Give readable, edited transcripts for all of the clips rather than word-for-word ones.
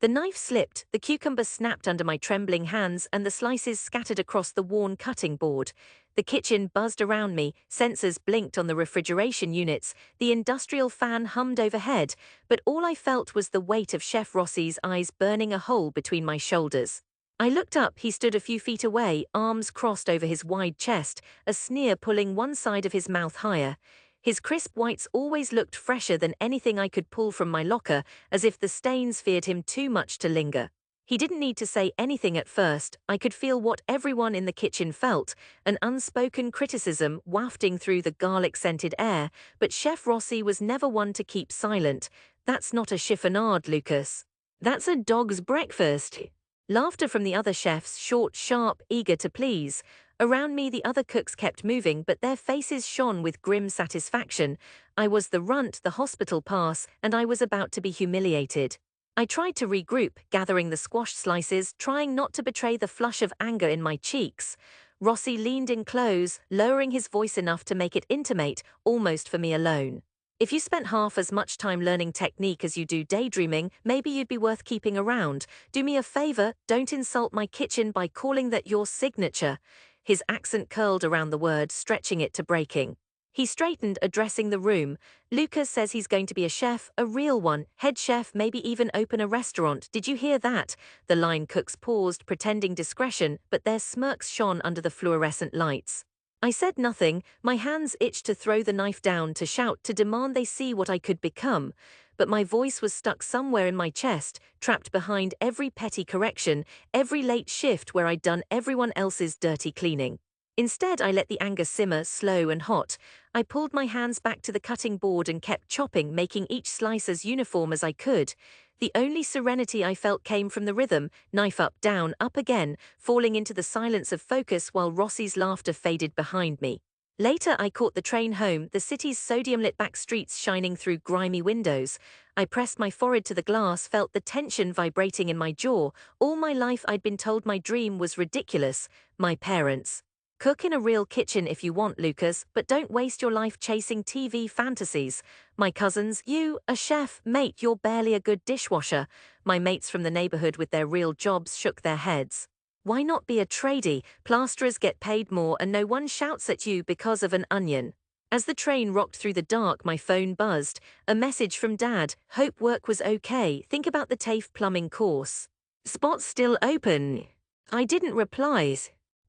The knife slipped, the cucumber snapped under my trembling hands, and the slices scattered across the worn cutting board. The kitchen buzzed around me, sensors blinked on the refrigeration units, the industrial fan hummed overhead, but all I felt was the weight of Chef Rossi's eyes burning a hole between my shoulders. I looked up, he stood a few feet away, arms crossed over his wide chest, a sneer pulling one side of his mouth higher. His crisp whites always looked fresher than anything I could pull from my locker, as if the stains feared him too much to linger. He didn't need to say anything at first. I could feel what everyone in the kitchen felt, an unspoken criticism wafting through the garlic-scented air, but Chef Rossi was never one to keep silent. "That's not a chiffonade, Lucas. That's a dog's breakfast." Laughter from the other chefs, short, sharp, eager to please. Around me the other cooks kept moving, but their faces shone with grim satisfaction. I was the runt, the hospital pass, and I was about to be humiliated. I tried to regroup, gathering the squash slices, trying not to betray the flush of anger in my cheeks. Rossi leaned in close, lowering his voice enough to make it intimate, almost for me alone. "If you spent half as much time learning technique as you do daydreaming, maybe you'd be worth keeping around. Do me a favor, don't insult my kitchen by calling that your signature." His accent curled around the word, stretching it to breaking. He straightened, addressing the room. "Lucas says he's going to be a chef, a real one, head chef, maybe even open a restaurant. Did you hear that?" The line cooks paused, pretending discretion, but their smirks shone under the fluorescent lights. I said nothing, my hands itched to throw the knife down, to shout, to demand they see what I could become. But my voice was stuck somewhere in my chest, trapped behind every petty correction, every late shift where I'd done everyone else's dirty cleaning. Instead, I let the anger simmer, slow and hot. I pulled my hands back to the cutting board and kept chopping, making each slice as uniform as I could. The only serenity I felt came from the rhythm, knife up, down, up again, falling into the silence of focus while Rossi's laughter faded behind me. Later, I caught the train home, the city's sodium-lit back streets shining through grimy windows. I pressed my forehead to the glass, felt the tension vibrating in my jaw. All my life I'd been told my dream was ridiculous. My parents. "Cook in a real kitchen if you want, Lucas, but don't waste your life chasing TV fantasies." My cousins, "You, a chef, mate, you're barely a good dishwasher." My mates from the neighborhood with their real jobs shook their heads. "Why not be a tradie? Plasterers get paid more and no one shouts at you because of an onion." As the train rocked through the dark, my phone buzzed. A message from Dad. "Hope work was okay. Think about the TAFE plumbing course. Spot's still open." I didn't reply.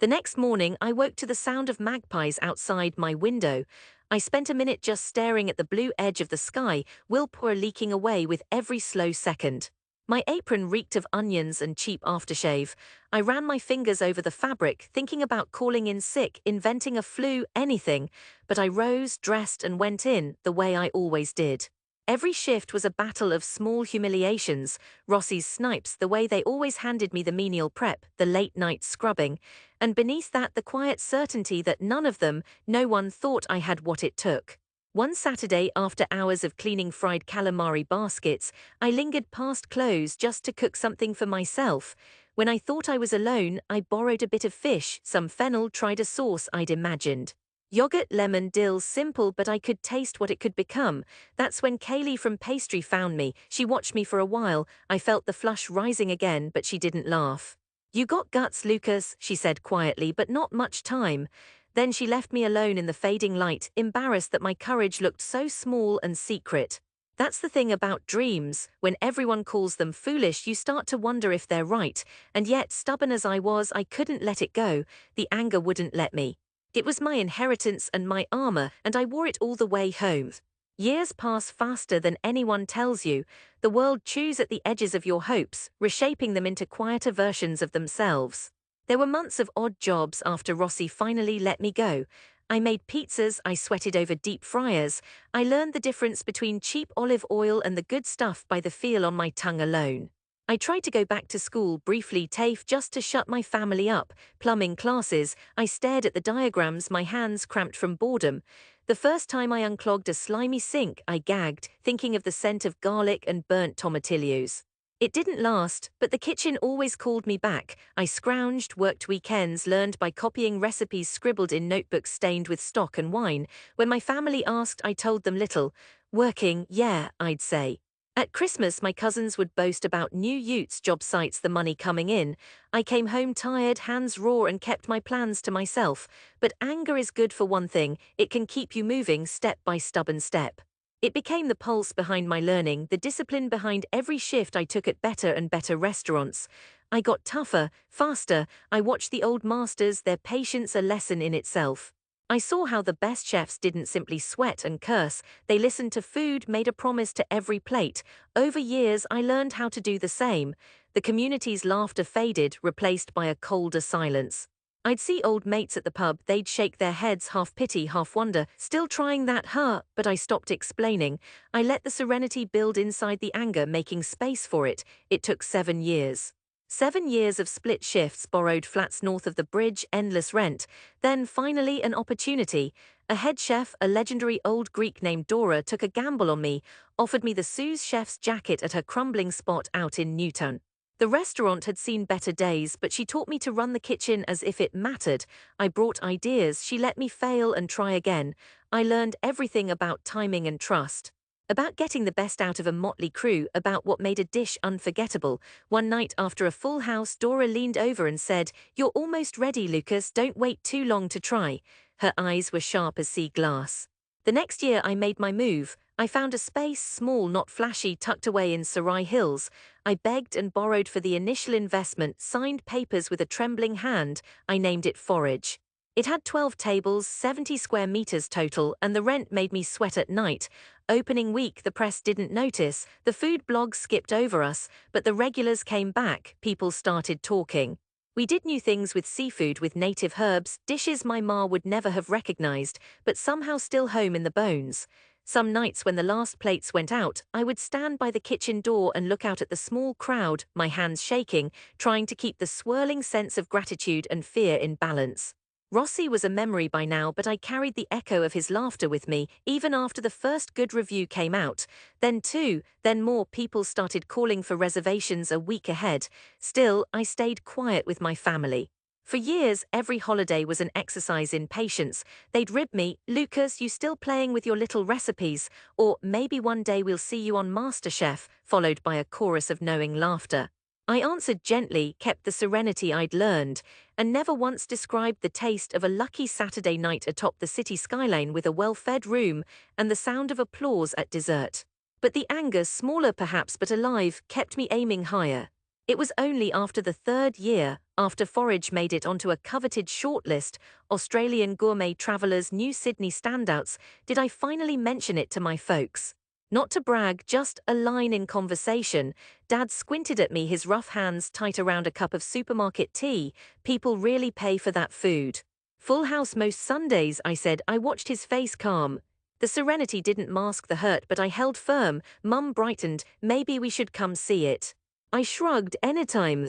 The next morning, I woke to the sound of magpies outside my window. I spent a minute just staring at the blue edge of the sky, willpower leaking away with every slow second. My apron reeked of onions and cheap aftershave. I ran my fingers over the fabric, thinking about calling in sick, inventing a flu, anything. But I rose, dressed, and went in, the way I always did. Every shift was a battle of small humiliations. Rossi's snipes, the way they always handed me the menial prep, the late-night scrubbing. And beneath that, the quiet certainty that none of them, no one thought I had what it took. One Saturday, after hours of cleaning fried calamari baskets, I lingered past close just to cook something for myself. When I thought I was alone, I borrowed a bit of fish, some fennel, tried a sauce I'd imagined. Yogurt, lemon, dill, simple, but I could taste what it could become. That's when Kaylee from pastry found me. She watched me for a while. I felt the flush rising again, but she didn't laugh. "You got guts, Lucas," she said quietly, "but not much time." Then she left me alone in the fading light, embarrassed that my courage looked so small and secret. That's the thing about dreams. When everyone calls them foolish, you start to wonder if they're right. And yet, stubborn as I was, I couldn't let it go. The anger wouldn't let me. It was my inheritance and my armor, and I wore it all the way home. Years pass faster than anyone tells you. The world chews at the edges of your hopes, reshaping them into quieter versions of themselves. There were months of odd jobs after Rossi finally let me go. I made pizzas, I sweated over deep fryers. I learned the difference between cheap olive oil and the good stuff by the feel on my tongue alone. I tried to go back to school, briefly TAFE, just to shut my family up. Plumbing classes, I stared at the diagrams, my hands cramped from boredom. The first time I unclogged a slimy sink, I gagged, thinking of the scent of garlic and burnt tomatillos. It didn't last, but the kitchen always called me back. I scrounged, worked weekends, learned by copying recipes scribbled in notebooks stained with stock and wine. When my family asked, I told them little. "Working, yeah," I'd say. At Christmas, my cousins would boast about new utes, job sites, the money coming in. I came home tired, hands raw, and kept my plans to myself. But anger is good for one thing, it can keep you moving step by stubborn step. It became the pulse behind my learning, the discipline behind every shift I took at better and better restaurants. I got tougher, faster, I watched the old masters, their patience a lesson in itself. I saw how the best chefs didn't simply sweat and curse, they listened to food, made a promise to every plate. Over years, I learned how to do the same. The community's laughter faded, replaced by a colder silence. I'd see old mates at the pub, they'd shake their heads, half pity, half wonder, still trying that, but I stopped explaining. I let the serenity build inside the anger, making space for it. It took 7 years. 7 years of split shifts, borrowed flats north of the bridge, endless rent. Then, finally, an opportunity. A head chef, a legendary old Greek named Dora, took a gamble on me, offered me the sous chef's jacket at her crumbling spot out in Newton. The restaurant had seen better days, but she taught me to run the kitchen as if it mattered. I brought ideas, she let me fail and try again. I learned everything about timing and trust. About getting the best out of a motley crew, about what made a dish unforgettable. One night after a full house, Dora leaned over and said, "You're almost ready, Lucas, don't wait too long to try." Her eyes were sharp as sea glass. The next year I made my move. I found a space, small, not flashy, tucked away in Sarai Hills. I begged and borrowed for the initial investment, signed papers with a trembling hand. I named it Forage. It had 12 tables, 70 square meters total, and the rent made me sweat at night. Opening week, the press didn't notice, the food blogs skipped over us, but the regulars came back, people started talking. We did new things with seafood, with native herbs, dishes my ma would never have recognized, but somehow still home in the bones. Some nights when the last plates went out, I would stand by the kitchen door and look out at the small crowd, my hands shaking, trying to keep the swirling sense of gratitude and fear in balance. Rossi was a memory by now, but I carried the echo of his laughter with me, even after the first good review came out. Then two, then more people started calling for reservations a week ahead. Still, I stayed quiet with my family. For years, every holiday was an exercise in patience. They'd rib me, "Lucas, you still playing with your little recipes?" Or, "Maybe one day we'll see you on MasterChef," followed by a chorus of knowing laughter. I answered gently, kept the serenity I'd learned, and never once described the taste of a lucky Saturday night atop the city skyline with a well-fed room and the sound of applause at dessert. But the anger, smaller perhaps but alive, kept me aiming higher. It was only after the 3rd year, after Forage made it onto a coveted shortlist, Australian Gourmet Traveller's New Sydney Standouts, did I finally mention it to my folks. Not to brag, just a line in conversation. Dad squinted at me, his rough hands tight around a cup of supermarket tea. "People really pay for that food." "Full house most Sundays," I said. I watched his face calm. The serenity didn't mask the hurt, but I held firm. Mum brightened. "Maybe we should come see it." I shrugged. "Anytime."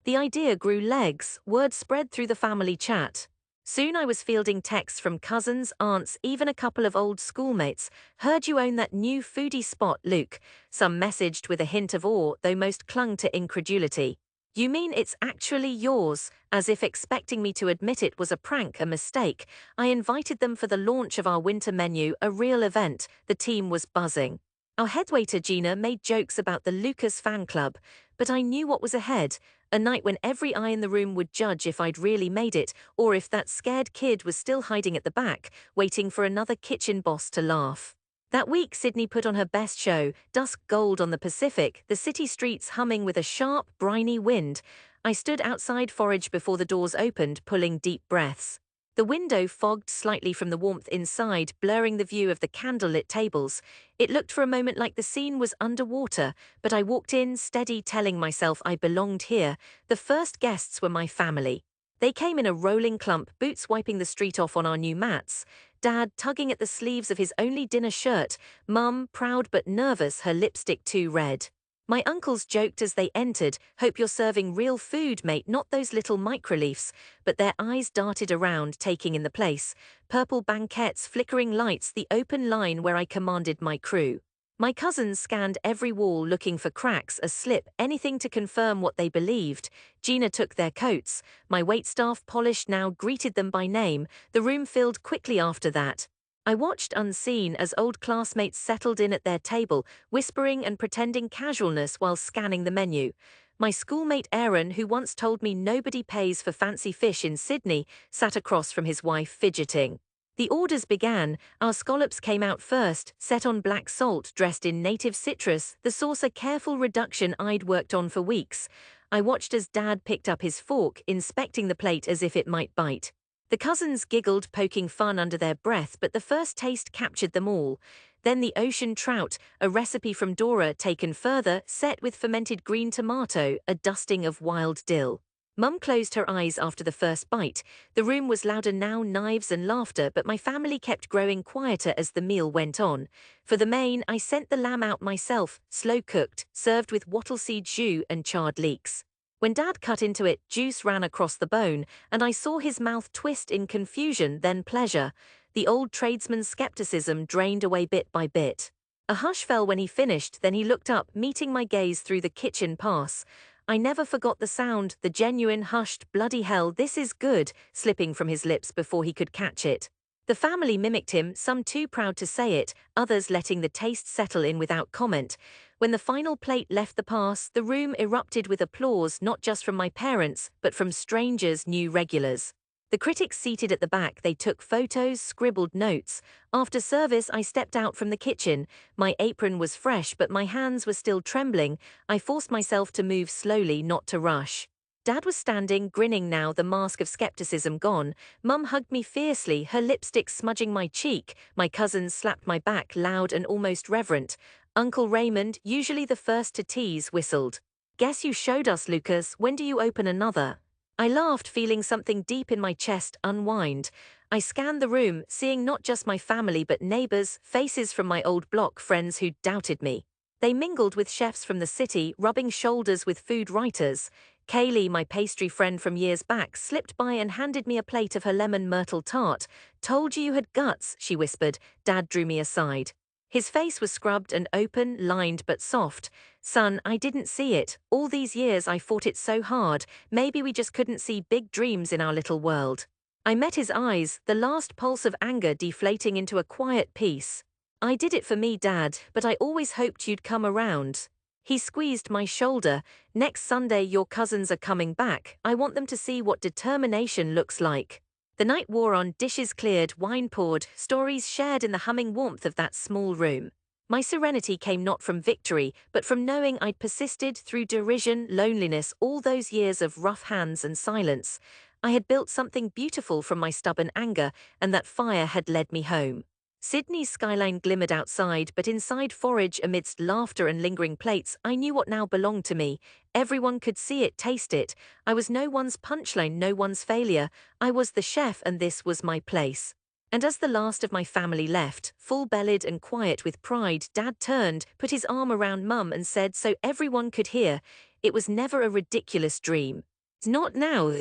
The idea grew legs. Word spread through the family chat. Soon I was fielding texts from cousins, aunts, even a couple of old schoolmates. "Heard you own that new foodie spot, Luke." Some messaged with a hint of awe, though most clung to incredulity. "You mean it's actually yours?" As if expecting me to admit it was a prank, a mistake. I invited them for the launch of our winter menu, a real event. The team was buzzing. Our headwaiter Gina made jokes about the Lucas fan club, but I knew what was ahead. A night when every eye in the room would judge if I'd really made it, or if that scared kid was still hiding at the back, waiting for another kitchen boss to laugh. That week, Sydney put on her best show, dusk gold on the Pacific, the city streets humming with a sharp, briny wind. I stood outside Forage before the doors opened, pulling deep breaths. The window fogged slightly from the warmth inside, blurring the view of the candlelit tables. It looked for a moment like the scene was underwater, but I walked in, steady, telling myself I belonged here. The first guests were my family. They came in a rolling clump, boots wiping the street off on our new mats. Dad tugging at the sleeves of his only dinner shirt. Mum, proud but nervous, her lipstick too red. My uncles joked as they entered, "Hope you're serving real food, mate, not those little microliefs." But their eyes darted around, taking in the place. Purple banquettes, flickering lights, the open line where I commanded my crew. My cousins scanned every wall looking for cracks, a slip, anything to confirm what they believed. Gina took their coats. My waitstaff, polished now, greeted them by name. The room filled quickly after that. I watched unseen as old classmates settled in at their table, whispering and pretending casualness while scanning the menu. My schoolmate Aaron, who once told me nobody pays for fancy fish in Sydney, sat across from his wife fidgeting. The orders began. Our scallops came out first, set on black salt dressed in native citrus, the sauce a careful reduction I'd worked on for weeks. I watched as Dad picked up his fork, inspecting the plate as if it might bite. The cousins giggled, poking fun under their breath, but the first taste captured them all. Then the ocean trout, a recipe from Dora taken further, set with fermented green tomato, a dusting of wild dill. Mum closed her eyes after the first bite. The room was louder now, knives and laughter, but my family kept growing quieter as the meal went on. For the main, I sent the lamb out myself, slow-cooked, served with wattle seed jus and charred leeks. When Dad cut into it, juice ran across the bone, and I saw his mouth twist in confusion, then pleasure. The old tradesman's skepticism drained away bit by bit. A hush fell when he finished, then he looked up, meeting my gaze through the kitchen pass. I never forgot the sound, the genuine, hushed, bloody hell, this is good, slipping from his lips before he could catch it. The family mimicked him, some too proud to say it, others letting the taste settle in without comment. When the final plate left the pass, the room erupted with applause, not just from my parents, but from strangers, new regulars. The critics seated at the back, they took photos, scribbled notes. After service, I stepped out from the kitchen. My apron was fresh, but my hands were still trembling. I forced myself to move slowly, not to rush. Dad was standing, grinning now, the mask of skepticism gone. Mum hugged me fiercely, her lipstick smudging my cheek. My cousins slapped my back, loud and almost reverent. Uncle Raymond, usually the first to tease, whistled. "Guess you showed us, Lucas. When do you open another?" I laughed, feeling something deep in my chest unwind. I scanned the room, seeing not just my family but neighbors, faces from my old block, friends who doubted me. They mingled with chefs from the city, rubbing shoulders with food writers. Kaylee, my pastry friend from years back, slipped by and handed me a plate of her lemon myrtle tart. "Told you had guts," she whispered. Dad drew me aside. His face was scrubbed and open, lined but soft. "Son, I didn't see it. All these years I fought it so hard. Maybe we just couldn't see big dreams in our little world." I met his eyes, the last pulse of anger deflating into a quiet peace. "I did it for me, Dad, but I always hoped you'd come around." He squeezed my shoulder. "Next Sunday your cousins are coming back. I want them to see what determination looks like." The night wore on, dishes cleared, wine poured, stories shared in the humming warmth of that small room. My serenity came not from victory, but from knowing I'd persisted through derision, loneliness, all those years of rough hands and silence. I had built something beautiful from my stubborn anger, and that fire had led me home. Sydney's skyline glimmered outside, but inside Forage, amidst laughter and lingering plates, I knew what now belonged to me. Everyone could see it, taste it. I was no one's punchline, no one's failure. I was the chef, and this was my place. And as the last of my family left, full-bellied and quiet with pride, Dad turned, put his arm around Mum and said so everyone could hear, "It was never a ridiculous dream. Not now."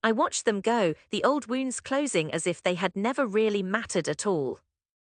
I watched them go, the old wounds closing as if they had never really mattered at all.